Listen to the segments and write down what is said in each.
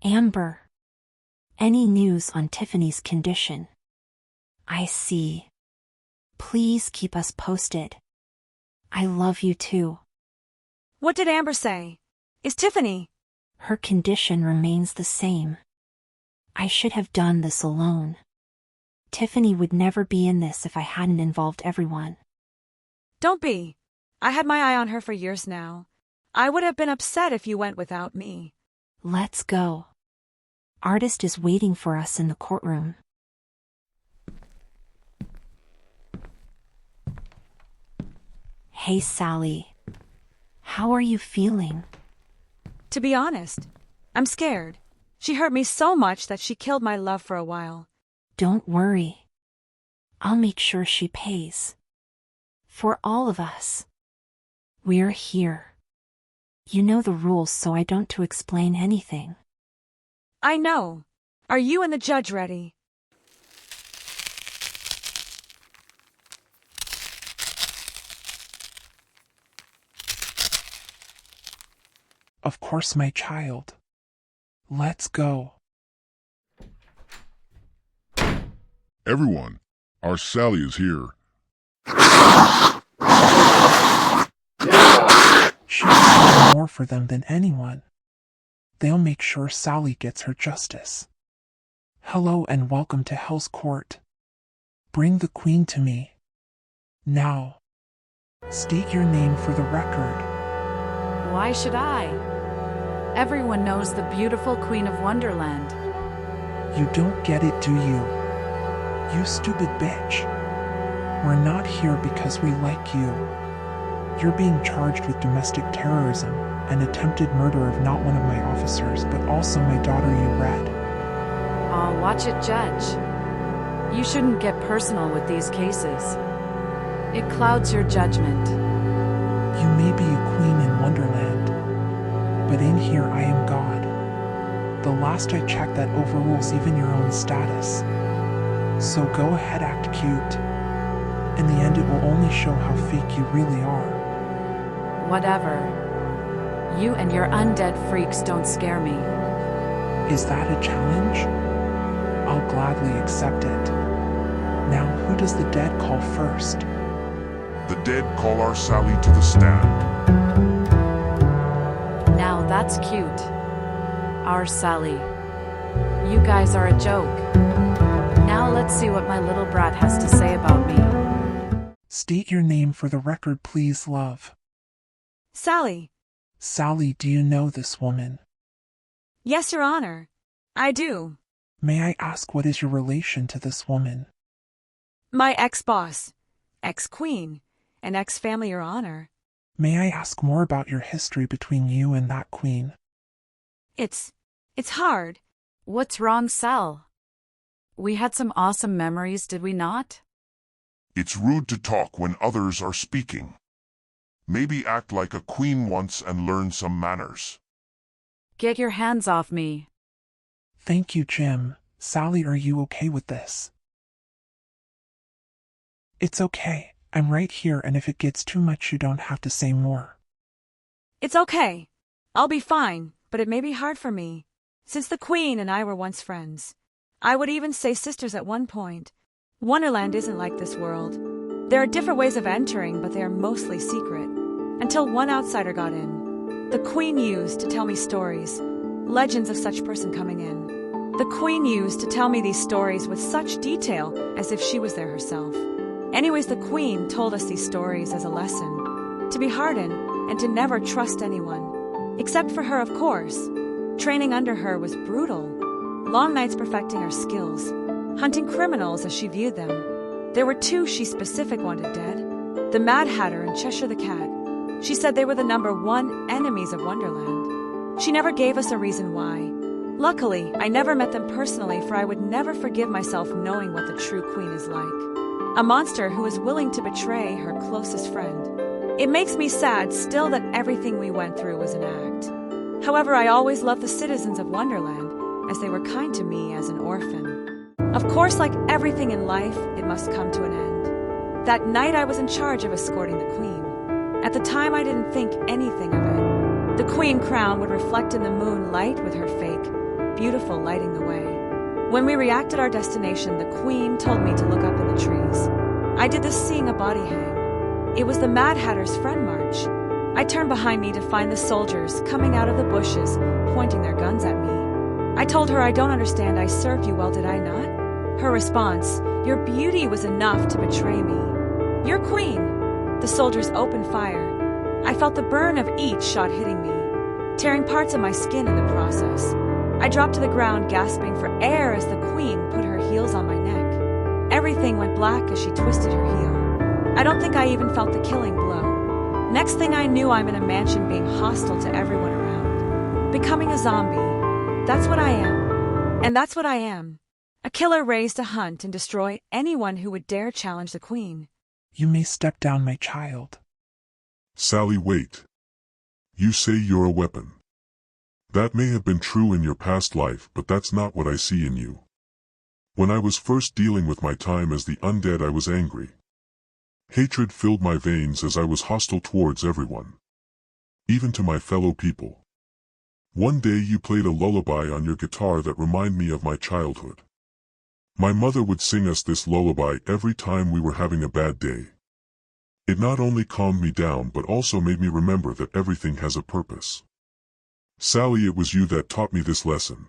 Amber. Any news on Tiffany's condition? I see. Please keep us posted. I love you too. What did Amber say? Is Tiffany? Her condition remains the same. I should have done this alone. Tiffany would never be in this if I hadn't involved everyone. Don't be. I had my eye on her for years now. I would have been upset if you went without me. Let's go. Artist is waiting for us in the courtroom. Hey, Sally. How are you feeling? To be honest, I'm scared. She hurt me so much that she killed my love for a while. Don't worry. I'll make sure she pays. For all of us. We're here. You know the rules, so I don't to explain anything. I know. Are you and the judge ready? Of course, my child. Let's go. Everyone, our Sally is here. She's done more for them than anyone. They'll make sure Sally gets her justice. Hello and welcome to Hell's Court. Bring the Queen to me. Now, state your name for the record. Why should I? Everyone knows the beautiful Queen of Wonderland. You don't get it, do you? You stupid bitch. We're not here because we like you. You're being charged with domestic terrorism and attempted murder of not one of my officers, but also my daughter you read. Aw, watch it, Judge. You shouldn't get personal with these cases. It clouds your judgment. You may be a queen in Wonderland, but in here I am God. The last I checked, that overrules even your own status. So go ahead, act cute. In the end, it will only show how fake you really are. Whatever. You and your undead freaks don't scare me. Is that a challenge? I'll gladly accept it. Now, who does the dead call first? The dead call our Sally to the stand. Now that's cute. Our Sally. You guys are a joke. Now let's see what my little brat has to say about me. State your name for the record, please, love. Sally. Sally, do you know this woman? Yes, Your Honor. I do. May I ask, what is your relation to this woman? My ex-boss, ex-queen, and ex-family, Your Honor. May I ask more about your history between you and that queen? It's hard. What's wrong, Sal? We had some awesome memories, did we not? It's rude to talk when others are speaking. Maybe act like a queen once and learn some manners. Get your hands off me. Thank you, Jim. Sally, are you okay with this? It's okay. I'm right here, and if it gets too much, you don't have to say more. It's okay. I'll be fine, but it may be hard for me, since the Queen and I were once friends. I would even say sisters at one point. Wonderland isn't like this world. There are different ways of entering, but they are mostly secret. Until one outsider got in. The Queen used to tell me stories, legends of such person coming in. The Queen used to tell me these stories with such detail as if she was there herself. Anyways, the Queen told us these stories as a lesson, to be hardened and to never trust anyone. Except for her, of course. Training under her was brutal. Long nights perfecting her skills, hunting criminals as she viewed them. There were two she specific wanted dead, the Mad Hatter and Cheshire the Cat. She said they were the #1 enemies of Wonderland. She never gave us a reason why. Luckily, I never met them personally, for I would never forgive myself knowing what the true Queen is like. A monster who is willing to betray her closest friend. It makes me sad still that everything we went through was an act. However, I always loved the citizens of Wonderland, as they were kind to me as an orphan. Of course, like everything in life, it must come to an end. That night I was in charge of escorting the Queen. At the time I didn't think anything of it. The Queen crown would reflect in the moonlight with her fake, beautiful, lighting the way. When we reacted our destination, the Queen told me to look up in the trees. I did this seeing a body hang. It was the Mad Hatter's friend March. I turned behind me to find the soldiers coming out of the bushes, pointing their guns at me. I told her, I don't understand, I served you well, did I not? Her response, your beauty was enough to betray me. You're Queen. The soldiers opened fire. I felt the burn of each shot hitting me, tearing parts of my skin in the process. I dropped to the ground, gasping for air as the Queen put her heels on my neck. Everything went black as she twisted her heel. I don't think I even felt the killing blow. Next thing I knew, I'm in a mansion being hostile to everyone around. Becoming a zombie. That's what I am. And that's what I am. A killer raised to hunt and destroy anyone who would dare challenge the Queen. You may step down, my child. Sally, wait. You say you're a weapon. That may have been true in your past life, but that's not what I see in you. When I was first dealing with my time as the undead, I was angry. Hatred filled my veins as I was hostile towards everyone, even to my fellow people. One day you played a lullaby on your guitar that reminded me of my childhood. My mother would sing us this lullaby every time we were having a bad day. It not only calmed me down but also made me remember that everything has a purpose. Sally, it was you that taught me this lesson.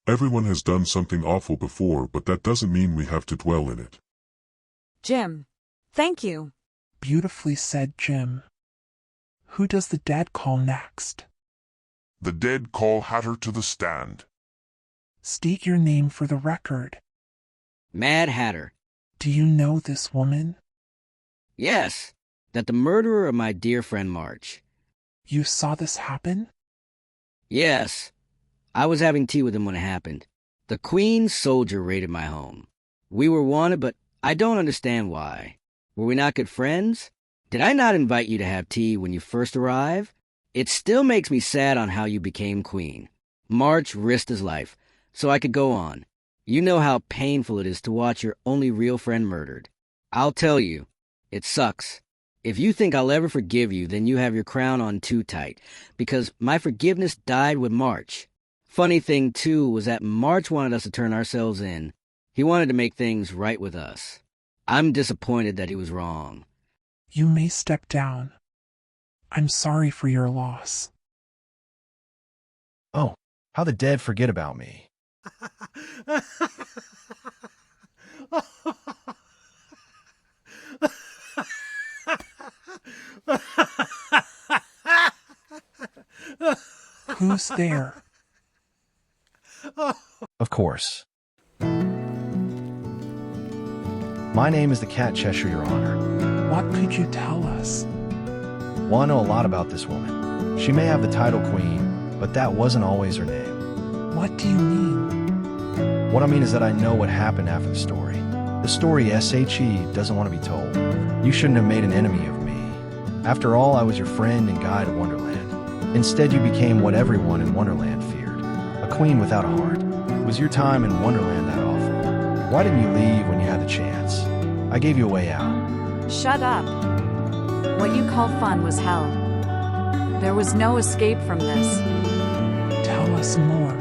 Everyone has done something awful before, but that doesn't mean we have to dwell in it. Jim, thank you. Beautifully said, Jim. Who does the dead call next? The dead call Hatter to the stand. State your name for the record. Mad Hatter. Do you know this woman? Yes, that the murderer of my dear friend March. You saw this happen? Yes. I was having tea with him when it happened. The Queen's soldier raided my home. We were wanted, but I don't understand why. Were we not good friends? Did I not invite you to have tea when you first arrived? It still makes me sad on how you became Queen. March risked his life, so I could go on. You know how painful it is to watch your only real friend murdered. I'll tell you, it sucks. If you think I'll ever forgive you, then you have your crown on too tight, because my forgiveness died with March. Funny thing, too, was that March wanted us to turn ourselves in. He wanted to make things right with us. I'm disappointed that he was wrong. You may step down. I'm sorry for your loss. Oh, how the dead forget about me. Who's there? Of course. My name is the Cat Cheshire, Your Honor. What could you tell us? Well, I know a lot about this woman. She may have the title Queen, but that wasn't always her name. What do you mean? What I mean is that I know what happened after the story. The story SHE doesn't want to be told. You shouldn't have made an enemy of me. After all, I was your friend and guide of Wonderland. Instead, you became what everyone in Wonderland feared. A queen without a heart. Was your time in Wonderland that awful? Why didn't you leave when you had the chance? I gave you a way out. Shut up. What you call fun was hell. There was no escape from this. Tell us more.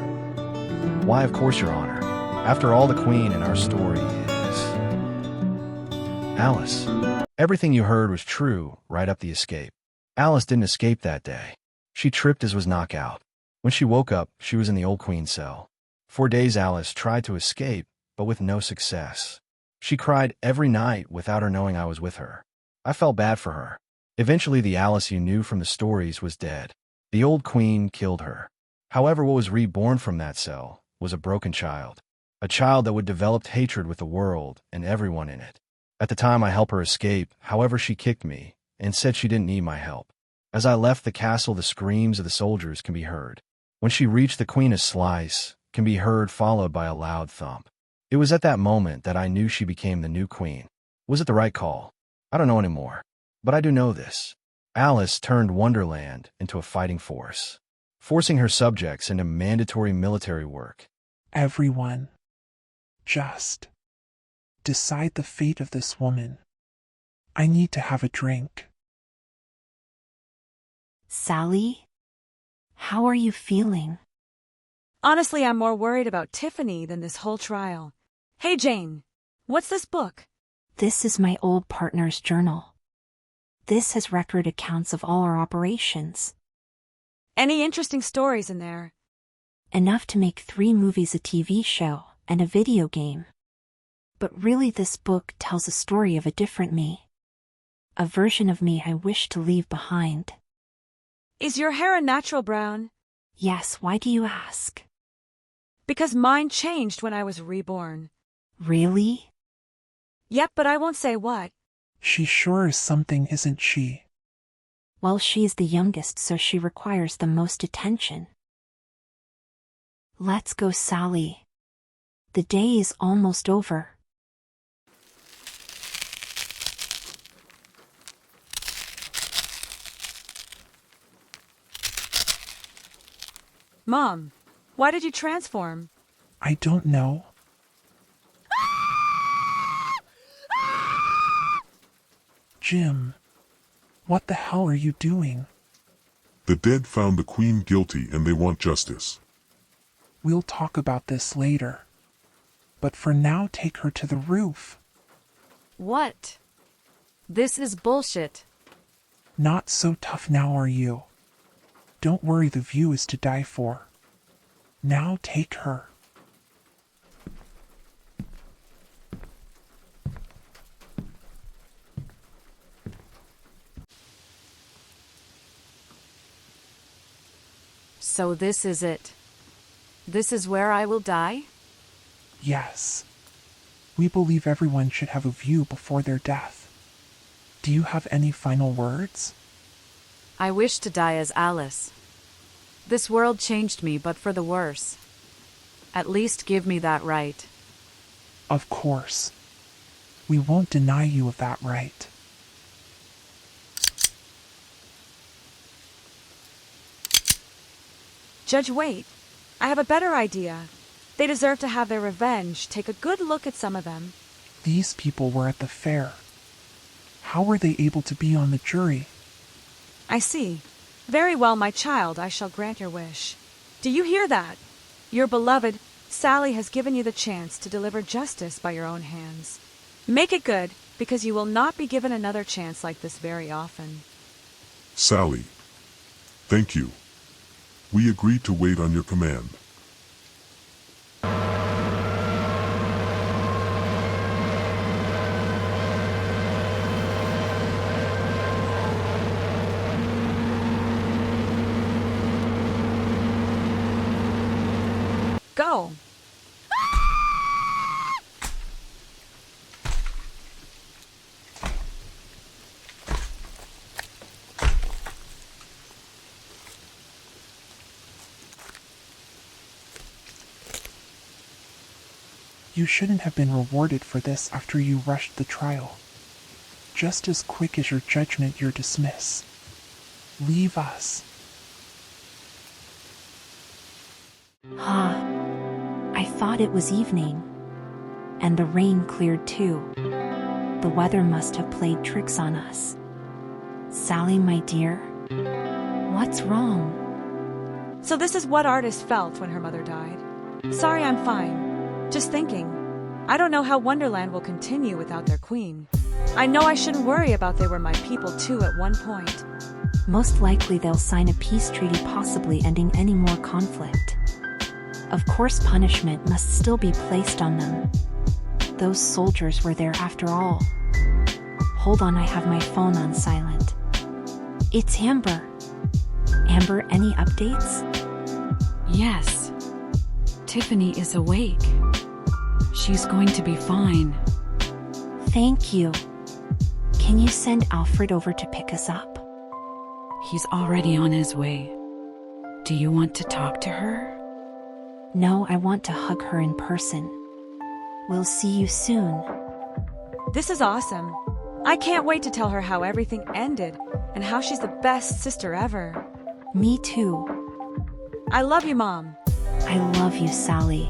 Why, of course, Your Honor. After all, the Queen in our story is Alice. Everything you heard was true, right up the escape. Alice didn't escape that day. She tripped as was knocked out. When she woke up, she was in the old Queen's cell. 4 days Alice tried to escape, but with no success. She cried every night without her knowing I was with her. I felt bad for her. Eventually, the Alice you knew from the stories was dead. The old Queen killed her. However, what was reborn from that cell was a broken child. A child that would develop hatred with the world and everyone in it. At the time, I helped her escape. However, she kicked me and said she didn't need my help. As I left the castle, the screams of the soldiers can be heard. When she reached the Queen of Slice, can be heard followed by a loud thump. It was at that moment that I knew she became the new queen. Was it the right call? I don't know anymore. But I do know this. Alice turned Wonderland into a fighting force, forcing her subjects into mandatory military work. Everyone, just decide the fate of this woman. I need to have a drink. Sally? How are you feeling? Honestly, I'm more worried about Tiffany than this whole trial. Hey, Jane, what's this book? This is my old partner's journal. This has record accounts of all our operations. Any interesting stories in there? Enough to make 3 movies, a TV show, and a video game. But really, this book tells a story of a different me. A version of me I wish to leave behind. Is your hair a natural brown? Yes, why do you ask? Because mine changed when I was reborn. Really? Yep, but I won't say what. She sure is something, isn't she? Well, she's the youngest, so she requires the most attention. Let's go, Sally. The day is almost over. Mom, why did you transform? I don't know. Jim, what the hell are you doing? The dead found the queen guilty and they want justice. We'll talk about this later. But for now, take her to the roof. What? This is bullshit. Not so tough now, are you? Don't worry, the view is to die for. Now take her. So this is it. This is where I will die? Yes. We believe everyone should have a view before their death. Do you have any final words? I wish to die as Alice. This world changed me, but for the worse. At least give me that right. Of course. We won't deny you of that right. Judge, wait. I have a better idea. They deserve to have their revenge. Take a good look at some of them. These people were at the fair. How were they able to be on the jury? I see. Very well, my child, I shall grant your wish. Do you hear that? Your beloved, Sally, has given you the chance to deliver justice by your own hands. Make it good, because you will not be given another chance like this very often. Sally. Thank you. We agreed to wait on your command. Go! You shouldn't have been rewarded for this after you rushed the trial. Just as quick as your judgment, you're dismissed. Leave us. I thought it was evening. And the rain cleared too. The weather must have played tricks on us. Sally, my dear, what's wrong? So this is what Artis felt when her mother died. Sorry, I'm fine. Just thinking. I don't know how Wonderland will continue without their queen. I know I shouldn't worry about they were my people too at one point. Most likely they'll sign a peace treaty, possibly ending any more conflict. Of course, punishment must still be placed on them. Those soldiers were there after all. Hold on, I have my phone on silent. It's Amber. Amber, any updates? Yes. Tiffany is awake. She's going to be fine. Thank you. Can you send Alfred over to pick us up? He's already on his way. Do you want to talk to her? No, I want to hug her in person. We'll see you soon. This is awesome. I can't wait to tell her how everything ended and how she's the best sister ever. Me too. I love you, Mom. I love you, Sally.